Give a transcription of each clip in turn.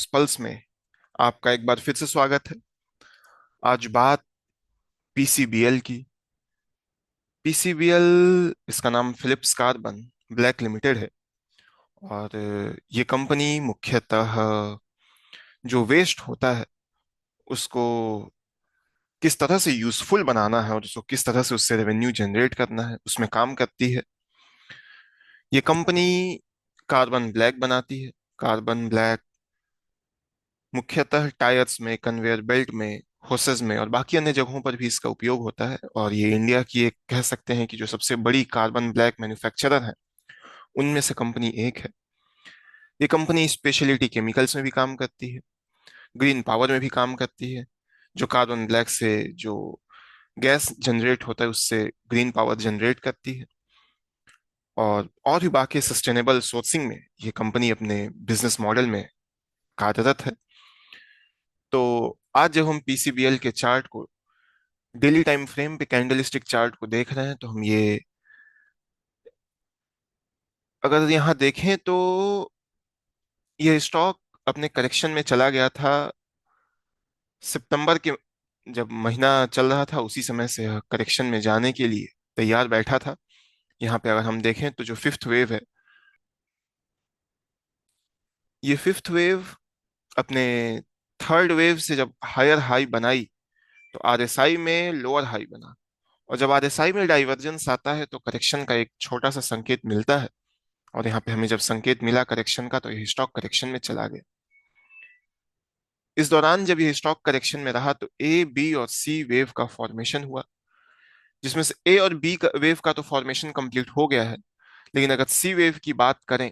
Stocks pulse में आपका एक बार फिर से स्वागत है। आज बात पीसीबीएल की। पीसीबीएल इसका नाम फिलिप्स कार्बन ब्लैक लिमिटेड है। और ये कंपनी मुख्यतः जो वेस्ट होता है उसको किस तरह से यूजफुल बनाना है और उसको किस तरह से उससे रेवेन्यू जनरेट करना है उसमें काम करती है। ये कंपनी कार्बन ब्लैक बनाती है। कार्बन ब्लैक मुख्यतः टायर्स में, कन्वेयर बेल्ट में, होसेस में और बाकी अन्य जगहों पर भी इसका उपयोग होता है। और ये इंडिया की एक कह सकते हैं कि जो सबसे बड़ी कार्बन ब्लैक मैन्युफैक्चरर है उनमें से कंपनी एक है। ये कंपनी स्पेशलिटी केमिकल्स में भी काम करती है, ग्रीन पावर में भी काम करती है। जो कार्बन ब्लैक से जो गैस जनरेट होता है उससे ग्रीन पावर जनरेट करती है। और भी बाकी सस्टेनेबल सोर्सिंग में ये कंपनी अपने बिजनेस मॉडल में कार्यरत है। तो आज जब हम पीसीबीएल के चार्ट को डेली टाइम फ्रेम पे कैंडलस्टिक चार्ट को देख रहे हैं तो हम ये अगर यहाँ देखें तो ये स्टॉक अपने करेक्शन में चला गया था सितंबर के, जब महीना चल रहा था उसी समय से करेक्शन में जाने के लिए तैयार बैठा था। यहाँ पे अगर हम देखें तो जो फिफ्थ वेव है, ये फिफ्थ वेव अपने थर्ड वेव से जब हायर हाई बनाई तो आरएसआई में लोअर हाई बना। और जब आरएसआई में डाइवर्जेंस आता है तो करेक्शन का एक छोटा सा संकेत मिलता है। और यहाँ पे हमें जब संकेत मिला करेक्शन का तो ये स्टॉक करेक्शन में चला गया। इस दौरान जब ये स्टॉक करेक्शन में रहा तो ए, बी और सी वेव का फॉर्मेशन हुआ, जिसमें से ए और बी वेव का तो फॉर्मेशन कंप्लीट हो गया है। लेकिन अगर सी वेव की बात करें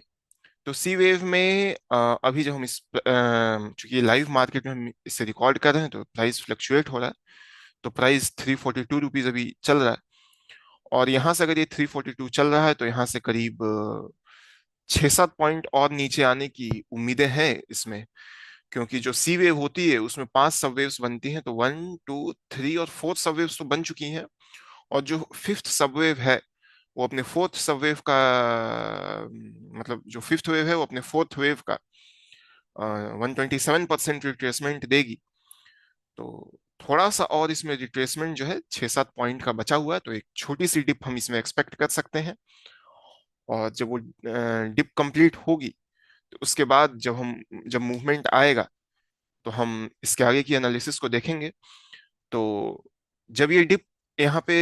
तो सी वेव में अभी जब हम चूंकि लाइव मार्केट में हम इसे रिकॉर्ड कर रहे हैं तो प्राइस फ्लक्चुएट हो रहा है। तो प्राइस 342 रुपीज अभी चल रहा है। और यहाँ से अगर ये 342 चल रहा है तो यहाँ से करीब 6-7 पॉइंट और नीचे आने की उम्मीदें हैं इसमें। क्योंकि जो सी वेव होती है उसमें 5 सबवेव्स बनती हैं, तो 1, 2, 3 और फोर्थ सबवेव्स तो बन चुकी हैं। और जो फिफ्थ सबवेव है वो अपने फोर्थ सबवेव का, मतलब जो फिफ्थ वेव है वो अपने फोर्थ वेव का 127% रिट्रेसमेंट देगी। तो थोड़ा सा और इसमें रिट्रेसमेंट जो है 6-7 पॉइंट का बचा हुआ है, तो एक छोटी सी डिप हम इसमें एक्सपेक्ट कर सकते हैं। और जब वो डिप कंप्लीट होगी तो उसके बाद जब मूवमेंट आएगा तो हम इसके आगे की एनालिसिस को देखेंगे। तो जब ये डिप यहाँ पे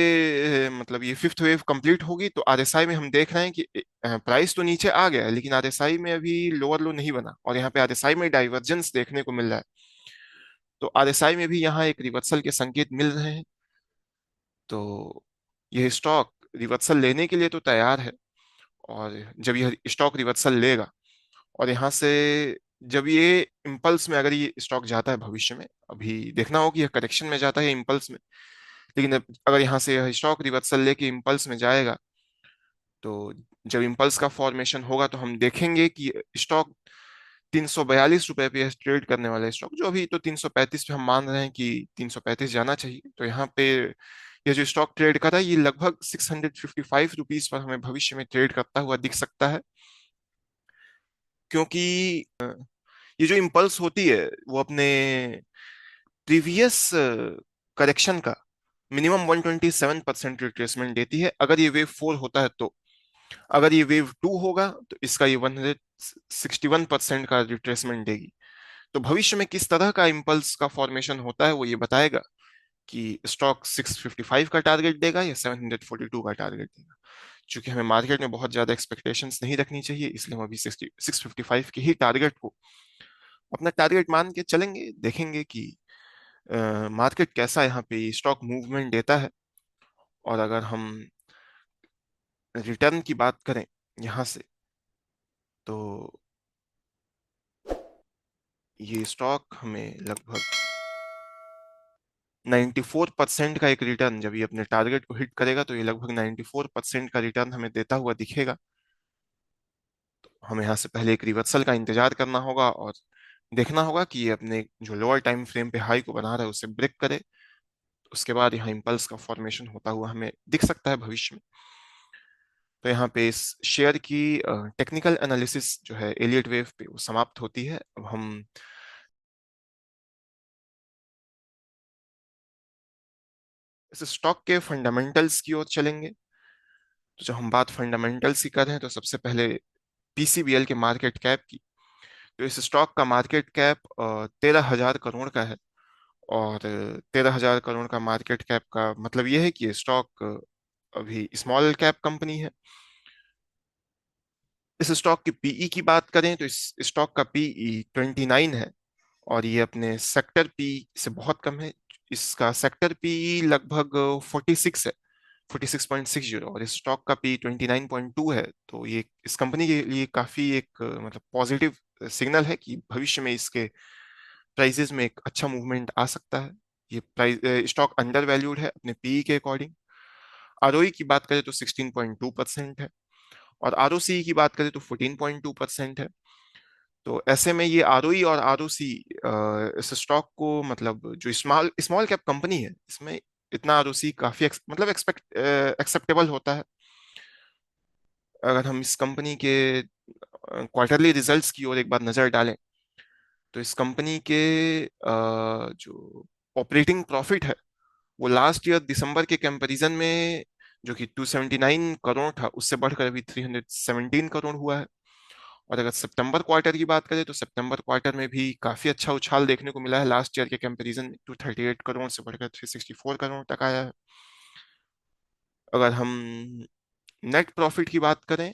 मतलब ये फिफ्थ वेव कंप्लीट होगी तो आरएसआई में हम देख रहे हैं कि प्राइस तो नीचे आ गया है लेकिन आरएसआई में अभी लोअर लो नहीं बना और यहाँ पे आरएसआई में डाइवर्जेंस देखने को मिल रहा है। तो आरएसआई में भी यहाँ एक रिवर्सल के संकेत मिल रहे हैं। तो यह स्टॉक रिवर्सल लेने के लिए तो तैयार है। और जब यह स्टॉक रिवर्सल लेगा और यहाँ से जब ये इम्पल्स में अगर ये स्टॉक जाता है भविष्य में, अभी देखना होगा कि यह करेक्शन में जाता है इम्पल्स में। लेकिन अगर यहाँ से यह स्टॉक रिवर्सल लेके इम्पल्स में जाएगा तो जब इम्पल्स का फॉर्मेशन होगा तो हम देखेंगे कि स्टॉक 342 रुपए पे ट्रेड करने वाला स्टॉक, जो अभी तो 335 पे हम मान रहे हैं कि 335 जाना चाहिए। तो यहाँ पे ये जो स्टॉक ट्रेड कर रहा है ये लगभग 655 रुपीज पर हमें भविष्य में ट्रेड करता हुआ दिख सकता है। क्योंकि ये जो इम्पल्स होती है वो अपने प्रीवियस करेक्शन का मिनिमम 127% रिट्रेसमेंट देती है अगर ये वेव 4 होता है तो। अगर ये वेव 2 होगा तो इसका ये 161% का रिट्रेसमेंट देगी। तो भविष्य में किस तरह का इम्पल्स का फॉर्मेशन होता है वो ये बताएगा कि स्टॉक 655 का टारगेट देगा या 742 का टारगेट देगा। चूंकि हमें मार्केट में बहुत ज्यादा एक्सपेक्टेशंस नहीं रखनी चाहिए इसलिए हम अभी 655 के ही टारगेट को अपना टारगेट मान के चलेंगे। देखेंगे कि मार्केट कैसा यहाँ पे स्टॉक मूवमेंट देता है। और अगर हम रिटर्न की बात करें यहाँ से तो ये स्टॉक हमें लगभग 94% का एक रिटर्न, जब ये अपने टारगेट को हिट करेगा तो ये लगभग 94% का रिटर्न हमें देता हुआ दिखेगा। हमें यहाँ से पहले एक रिवर्सल का इंतजार करना होगा और देखना होगा कि ये अपने जो लोअर टाइम फ्रेम पे हाई को बना रहा है उसे ब्रेक करे। उसके बाद यहाँ इम्पल्स का फॉर्मेशन होता हुआ हमें दिख सकता है भविष्य में। तो यहाँ पे इस शेयर की टेक्निकल एनालिसिस जो है एलियट वेव पे वो समाप्त होती है। अब हम इस स्टॉक के फंडामेंटल्स की ओर चलेंगे। तो जब हम बात फंडामेंटल्स की कर रहे हैं तो सबसे पहले पीसीबीएल के मार्केट कैप की। तो इस स्टॉक का मार्केट कैप 13,000 करोड़ का है। और 13,000 करोड़ का मार्केट कैप का मतलब यह है कि ये स्टॉक अभी स्मॉल कैप कंपनी है। इस स्टॉक की पीई की बात करें तो इस स्टॉक का पीई 29 है। और ये अपने सेक्टर पी से बहुत कम है। इसका सेक्टर पी लगभग 46 है, 46.60। और इस स्टॉक का पी 29.2 है। तो ये इस कंपनी के लिए काफी एक मतलब पॉजिटिव सिग्नल है कि भविष्य में इसके प्राइसेस में एक अच्छा मूवमेंट आ सकता है। ये प्राइस स्टॉक अंडर वैल्यूड है अपने पीई के अकॉर्डिंग। आरओई की बात करें तो 16.2% है। और आरओसी की बात करें तो 14.2% है। तो ऐसे में ये आरओई और आरओसी इस स्टॉक को मतलब जो स्मॉल स्मॉल कैप कंपनी है इसमें इतना आरओसी काफी मतलब एक्सेप्टेबल होता है। अगर हम इस कंपनी के क्वार्टरली रिजल्ट्स की ओर एक बार नजर डालें तो इस कंपनी के जो ऑपरेटिंग प्रॉफिट है वो लास्ट ईयर दिसंबर के कंपैरिजन में जो कि 279 करोड़ था उससे बढ़कर अभी 317 करोड़ हुआ है। और अगर सितंबर क्वार्टर की बात करें तो सितंबर क्वार्टर में भी काफी अच्छा उछाल देखने को मिला है। लास्ट ईयर के कंपैरिजन में 238 करोड़ से बढ़कर 364 करोड़ तक आया है। अगर हम नेट प्रॉफिट की बात करें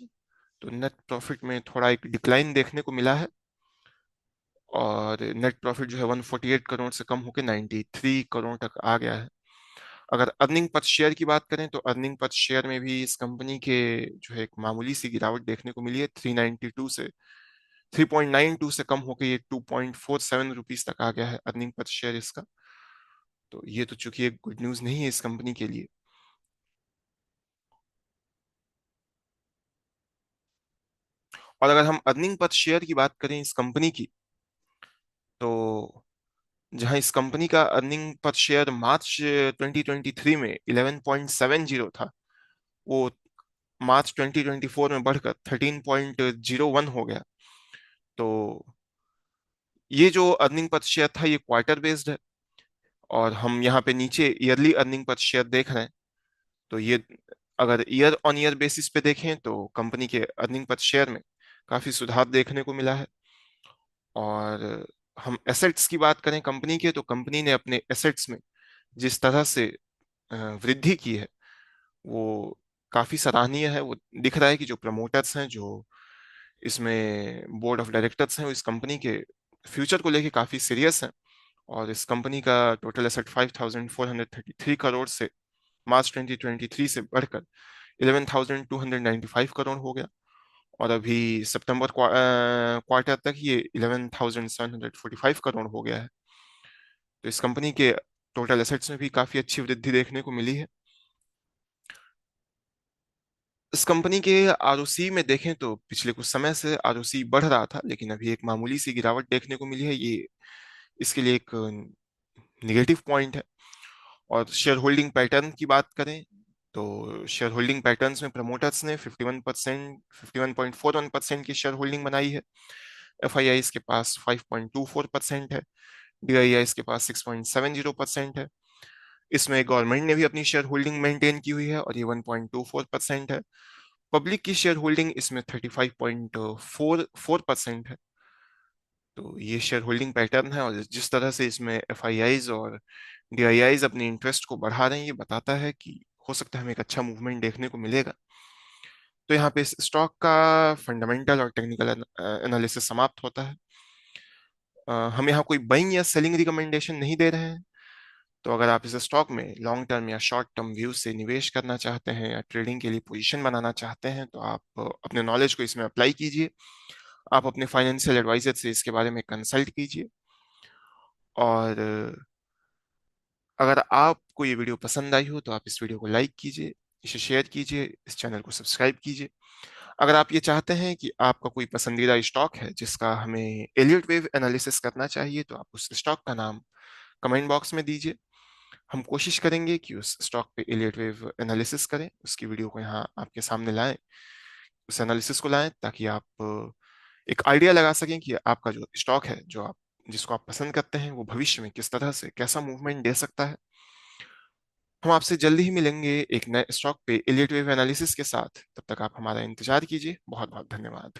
तो नेट प्रॉफिट में थोड़ा एक डिक्लाइन देखने को मिला है। और नेट प्रॉफिट जो है 148 करोड़ से कम होकर 93 करोड़ तक आ गया है। अगर अर्निंग पर शेयर की बात करें तो अर्निंग पर शेयर में भी इस कंपनी के जो है एक मामूली सी गिरावट देखने को मिली है। 392 से 3.92 से कम होकर ये 2.47 रुपीज तक आ गया है अर्निंग पर शेयर इसका। तो ये तो चूंकि एक गुड न्यूज नहीं है इस कंपनी के लिए। और अगर हम अर्निंग पर शेयर की बात करें इस कंपनी की तो जहां इस कंपनी का अर्निंग पर शेयर मार्च 2023 में 11.70 था, वो मार्च 2024 में बढ़कर 13.01 हो गया। तो ये जो अर्निंग पर शेयर था ये क्वार्टर बेस्ड है। और हम यहाँ पे नीचे ईयरली अर्निंग पर शेयर देख रहे हैं। तो ये अगर ईयर ऑन ईयर बेसिस पे देखें तो कंपनी के अर्निंग पर शेयर में काफी सुधार देखने को मिला है। और हम एसेट्स की बात करें कंपनी के तो कंपनी ने अपने एसेट्स में जिस तरह से वृद्धि की है वो काफी सराहनीय है। वो दिख रहा है कि जो प्रमोटर्स हैं, जो इसमें बोर्ड ऑफ डायरेक्टर्स हैं, वो इस कंपनी के फ्यूचर को लेके काफी सीरियस हैं। और इस कंपनी का टोटल एसेट 5,433 करोड़ से मार्च 2023 से बढ़कर 11,295 करोड़ हो गया। और अभी सितंबर क्वार्टर तक ये 11,745 करोड़ हो गया है। तो इस कंपनी के टोटल एसेट्स में भी काफी अच्छी वृद्धि देखने को मिली है। इस कंपनी के आरओसी में देखें तो पिछले कुछ समय से आरओसी बढ़ रहा था, लेकिन अभी एक मामूली सी गिरावट देखने को मिली है। ये इसके लिए एक निगेटिव पॉइंट है। और शेयर होल्डिंग पैटर्न की बात करें तो शेयर होल्डिंग पैटर्न्स में प्रमोटर्स ने 51%, 51.41% की शेयर होल्डिंग बनाई है। एफआईआई के पास 5.24% है। डीआईआई के पास 6.70% है। इसमें गवर्नमेंट ने भी अपनी शेयर होल्डिंग मेंटेन की हुई है और ये 1.24% है। पब्लिक की शेयर होल्डिंग इसमें 35.44% है। तो ये शेयर होल्डिंग पैटर्न है। और जिस तरह से इसमें एफआईआईज और डीआईआईज अपने इंटरेस्ट को बढ़ा रहे हैं ये बताता है कि हो सकता है हमें एक अच्छा मूवमेंट देखने को मिलेगा। तो यहाँ पे इस स्टॉक का फंडामेंटल और टेक्निकल एनालिसिस समाप्त होता है। हम यहाँ कोई बाइंग या सेलिंग रिकमेंडेशन नहीं दे रहे हैं। तो अगर आप इस स्टॉक में लॉन्ग टर्म या शॉर्ट टर्म व्यू से निवेश करना चाहते हैं या ट्रेडिंग के लिए पोजीशन बनाना चाहते हैं तो आप अपने नॉलेज को इसमें अप्लाई कीजिए। आप अपने फाइनेंशियल एडवाइजर से इसके बारे में कंसल्ट कीजिए। और अगर आपको ये वीडियो पसंद आई हो तो आप इस वीडियो को लाइक कीजिए, इसे शेयर कीजिए, इस चैनल को सब्सक्राइब कीजिए। अगर आप ये चाहते हैं कि आपका कोई पसंदीदा स्टॉक है जिसका हमें एलियट वेव एनालिसिस करना चाहिए तो आप उस स्टॉक का नाम कमेंट बॉक्स में दीजिए। हम कोशिश करेंगे कि उस स्टॉक पे एलियट वेव एनालिसिस करें, उसकी वीडियो को यहाँ आपके सामने लाएं, उस एनालिसिस को लाएं ताकि आप एक आइडिया लगा सकें कि आपका जो स्टॉक है जो आप जिसको आप पसंद करते हैं वो भविष्य में किस तरह से कैसा मूवमेंट दे सकता है। हम आपसे जल्दी ही मिलेंगे एक नए स्टॉक पे इलियट वेव एनालिसिस के साथ। तब तक आप हमारा इंतजार कीजिए। बहुत बहुत धन्यवाद।